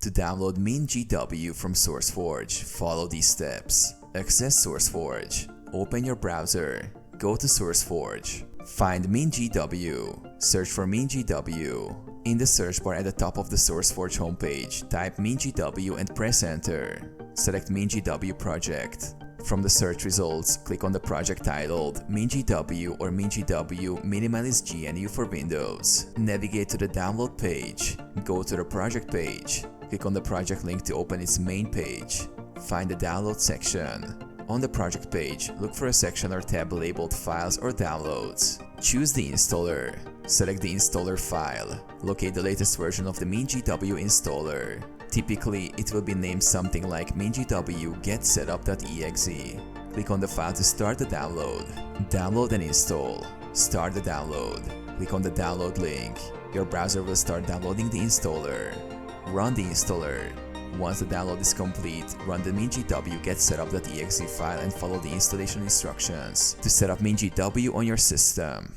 To download MinGW from SourceForge, follow these steps. Access SourceForge. Open your browser. Go to SourceForge. Find MinGW. Search for MinGW. In the search bar at the top of the SourceForge homepage, type MinGW and press enter. Select MinGW project. From the search results, click on the project titled MinGW or MinGW Minimalist GNU for Windows. Navigate to the download page. Go to the project page. Click on the project link to open its main page. Find the download section. On the project page, look for a section or tab labeled Files or Downloads. Choose the installer. Select the installer file. Locate the latest version of the MinGW installer. Typically, it will be named something like MinGW getsetup.exe. Click on the file to start the download. Download and install. Start the download. Click on the download link. Your browser will start downloading the installer. Run the installer. Once the download is complete, run the MinGW getsetup.exe file and follow the installation instructions to set up MinGW on your system.